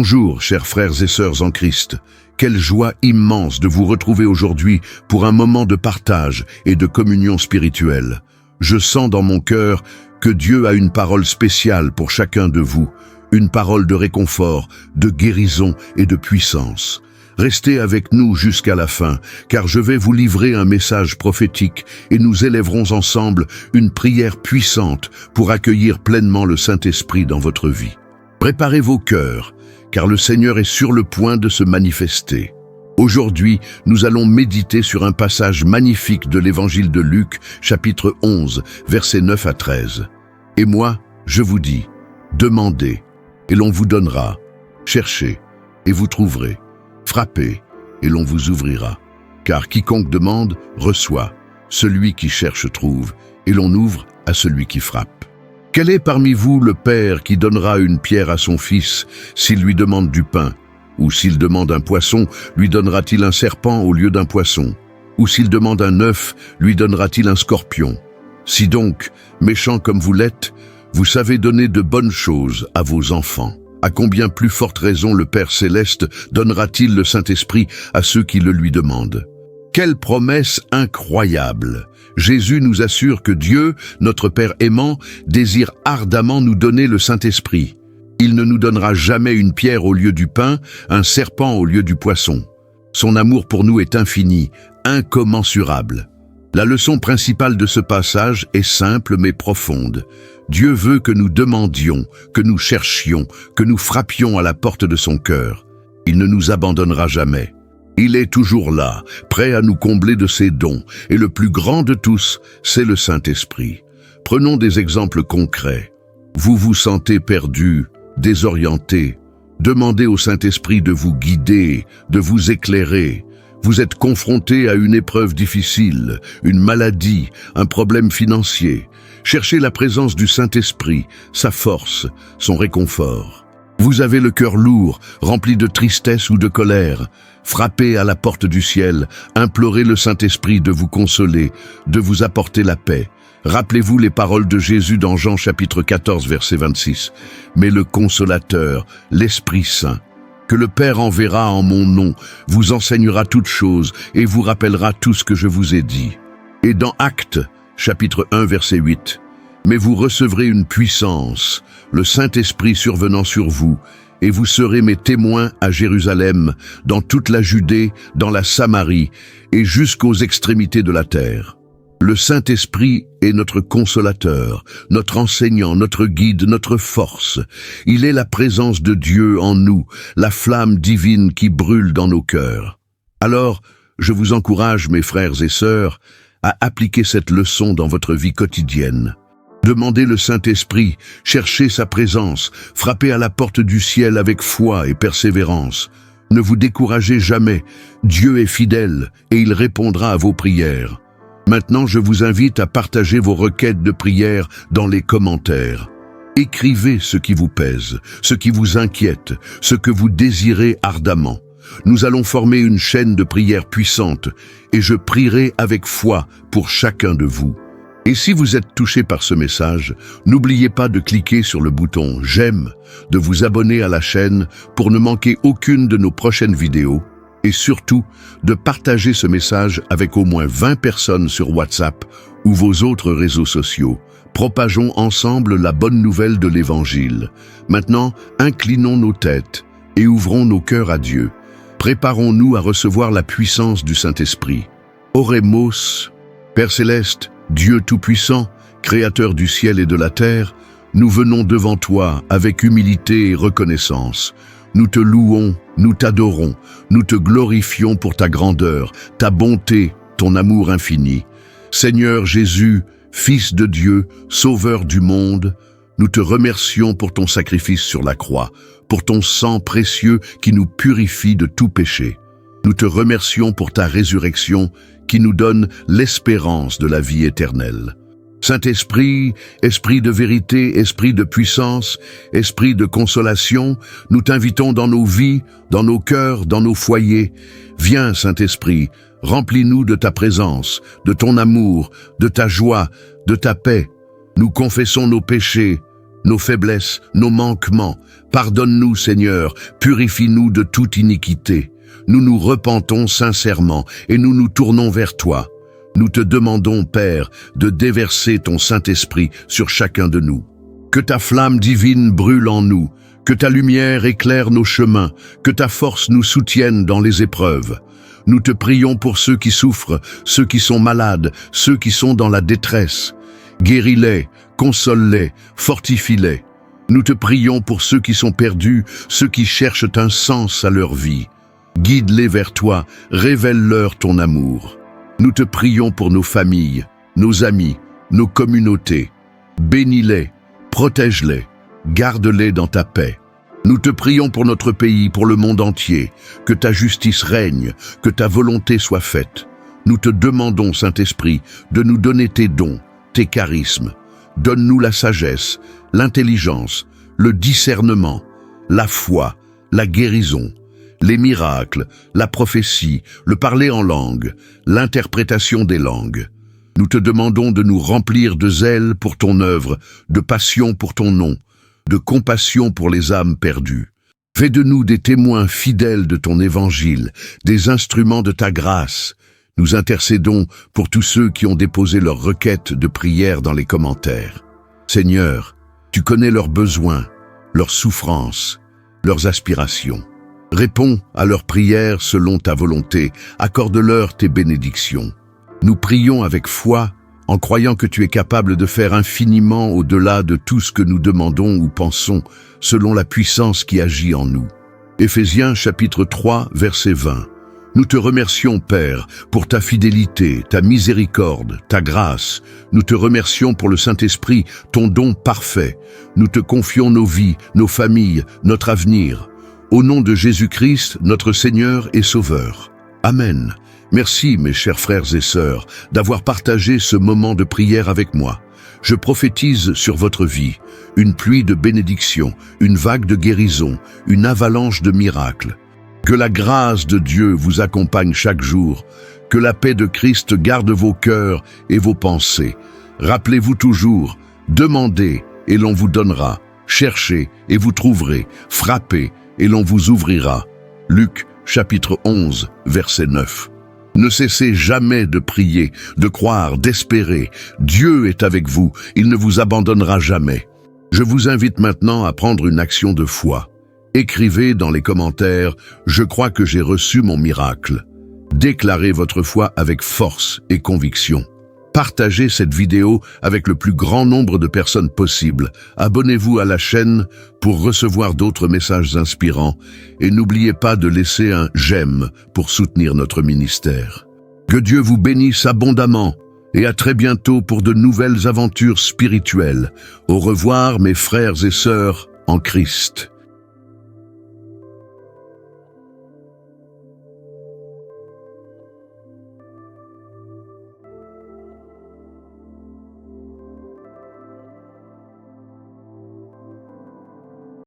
Bonjour, chers frères et sœurs en Christ. Quelle joie immense de vous retrouver aujourd'hui pour un moment de partage et de communion spirituelle. Je sens dans mon cœur que Dieu a une parole spéciale pour chacun de vous, une parole de réconfort, de guérison et de puissance. Restez avec nous jusqu'à la fin, car je vais vous livrer un message prophétique et nous élèverons ensemble une prière puissante pour accueillir pleinement le Saint-Esprit dans votre vie. Préparez vos cœurs, car le Seigneur est sur le point de se manifester. Aujourd'hui, nous allons méditer sur un passage magnifique de l'Évangile de Luc, chapitre 11, versets 9 à 13. Et moi, je vous dis, demandez, et l'on vous donnera, cherchez, et vous trouverez, frappez, et l'on vous ouvrira. Car quiconque demande, reçoit, celui qui cherche trouve, et l'on ouvre à celui qui frappe. Quel est parmi vous le père qui donnera une pierre à son fils s'il lui demande du pain? Ou s'il demande un poisson, lui donnera-t-il un serpent au lieu d'un poisson? Ou s'il demande un œuf, lui donnera-t-il un scorpion? Si donc, méchants comme vous l'êtes, vous savez donner de bonnes choses à vos enfants, à combien plus forte raison le Père Céleste donnera-t-il le Saint-Esprit à ceux qui le lui demandent? Quelle promesse incroyable! Jésus nous assure que Dieu, notre Père aimant, désire ardemment nous donner le Saint-Esprit. Il ne nous donnera jamais une pierre au lieu du pain, un serpent au lieu du poisson. Son amour pour nous est infini, incommensurable. La leçon principale de ce passage est simple mais profonde. Dieu veut que nous demandions, que nous cherchions, que nous frappions à la porte de son cœur. Il ne nous abandonnera jamais. Il est toujours là, prêt à nous combler de ses dons, et le plus grand de tous, c'est le Saint-Esprit. Prenons des exemples concrets. Vous vous sentez perdu, désorienté. Demandez au Saint-Esprit de vous guider, de vous éclairer. Vous êtes confronté à une épreuve difficile, une maladie, un problème financier. Cherchez la présence du Saint-Esprit, sa force, son réconfort. Vous avez le cœur lourd, rempli de tristesse ou de colère. Frappez à la porte du ciel, implorez le Saint-Esprit de vous consoler, de vous apporter la paix. Rappelez-vous les paroles de Jésus dans Jean chapitre 14, verset 26. Mais le Consolateur, l'Esprit Saint, que le Père enverra en mon nom, vous enseignera toutes choses et vous rappellera tout ce que je vous ai dit. Et dans Actes, chapitre 1, verset 8. Mais vous recevrez une puissance, le Saint-Esprit survenant sur vous, et vous serez mes témoins à Jérusalem, dans toute la Judée, dans la Samarie, et jusqu'aux extrémités de la terre. Le Saint-Esprit est notre consolateur, notre enseignant, notre guide, notre force. Il est la présence de Dieu en nous, la flamme divine qui brûle dans nos cœurs. Alors, je vous encourage, mes frères et sœurs, à appliquer cette leçon dans votre vie quotidienne. Demandez le Saint-Esprit, cherchez sa présence, frappez à la porte du ciel avec foi et persévérance. Ne vous découragez jamais, Dieu est fidèle et il répondra à vos prières. Maintenant, je vous invite à partager vos requêtes de prière dans les commentaires. Écrivez ce qui vous pèse, ce qui vous inquiète, ce que vous désirez ardemment. Nous allons former une chaîne de prière puissante et je prierai avec foi pour chacun de vous. Et si vous êtes touché par ce message, n'oubliez pas de cliquer sur le bouton « J'aime », de vous abonner à la chaîne pour ne manquer aucune de nos prochaines vidéos et surtout de partager ce message avec au moins 20 personnes sur WhatsApp ou vos autres réseaux sociaux. Propageons ensemble la bonne nouvelle de l'Évangile. Maintenant, inclinons nos têtes et ouvrons nos cœurs à Dieu. Préparons-nous à recevoir la puissance du Saint-Esprit. Oremos, Père Céleste, Dieu Tout-Puissant, Créateur du ciel et de la terre, nous venons devant toi avec humilité et reconnaissance. Nous te louons, nous t'adorons, nous te glorifions pour ta grandeur, ta bonté, ton amour infini. Seigneur Jésus, Fils de Dieu, Sauveur du monde, nous te remercions pour ton sacrifice sur la croix, pour ton sang précieux qui nous purifie de tout péché. Nous te remercions pour ta résurrection qui nous donne l'espérance de la vie éternelle. Saint-Esprit, Esprit de vérité, Esprit de puissance, Esprit de consolation, nous t'invitons dans nos vies, dans nos cœurs, dans nos foyers. Viens, Saint-Esprit, remplis-nous de ta présence, de ton amour, de ta joie, de ta paix. Nous confessons nos péchés, nos faiblesses, nos manquements. Pardonne-nous, Seigneur, purifie-nous de toute iniquité. Nous nous repentons sincèrement et nous nous tournons vers toi. Nous te demandons, Père, de déverser ton Saint-Esprit sur chacun de nous. Que ta flamme divine brûle en nous, que ta lumière éclaire nos chemins, que ta force nous soutienne dans les épreuves. Nous te prions pour ceux qui souffrent, ceux qui sont malades, ceux qui sont dans la détresse. Guéris-les, console-les, fortifie-les. Nous te prions pour ceux qui sont perdus, ceux qui cherchent un sens à leur vie. Guide-les vers toi, révèle-leur ton amour. Nous te prions pour nos familles, nos amis, nos communautés. Bénis-les, protège-les, garde-les dans ta paix. Nous te prions pour notre pays, pour le monde entier, que ta justice règne, que ta volonté soit faite. Nous te demandons, Saint-Esprit, de nous donner tes dons, tes charismes. Donne-nous la sagesse, l'intelligence, le discernement, la foi, la guérison, les miracles, la prophétie, le parler en langue, l'interprétation des langues. Nous te demandons de nous remplir de zèle pour ton œuvre, de passion pour ton nom, de compassion pour les âmes perdues. Fais de nous des témoins fidèles de ton évangile, des instruments de ta grâce. Nous intercédons pour tous ceux qui ont déposé leurs requêtes de prière dans les commentaires. Seigneur, tu connais leurs besoins, leurs souffrances, leurs aspirations. Réponds à leurs prières selon ta volonté, accorde-leur tes bénédictions. Nous prions avec foi, en croyant que tu es capable de faire infiniment au-delà de tout ce que nous demandons ou pensons, selon la puissance qui agit en nous. Éphésiens chapitre 3, verset 20. Nous te remercions, Père, pour ta fidélité, ta miséricorde, ta grâce. Nous te remercions pour le Saint-Esprit, ton don parfait. Nous te confions nos vies, nos familles, notre avenir. Au nom de Jésus-Christ, notre Seigneur et Sauveur. Amen. Merci, mes chers frères et sœurs, d'avoir partagé ce moment de prière avec moi. Je prophétise sur votre vie une pluie de bénédictions, une vague de guérison, une avalanche de miracles. Que la grâce de Dieu vous accompagne chaque jour, que la paix de Christ garde vos cœurs et vos pensées. Rappelez-vous toujours, demandez et l'on vous donnera, cherchez et vous trouverez, frappez et l'on vous ouvrira. Luc chapitre 11, verset 9. Ne cessez jamais de prier, de croire, d'espérer. Dieu est avec vous, il ne vous abandonnera jamais. Je vous invite maintenant à prendre une action de foi. Écrivez dans les commentaires « Je crois que j'ai reçu mon miracle ». Déclarez votre foi avec force et conviction. Partagez cette vidéo avec le plus grand nombre de personnes possible. Abonnez-vous à la chaîne pour recevoir d'autres messages inspirants et n'oubliez pas de laisser un « j'aime » pour soutenir notre ministère. Que Dieu vous bénisse abondamment et à très bientôt pour de nouvelles aventures spirituelles. Au revoir mes frères et sœurs en Christ.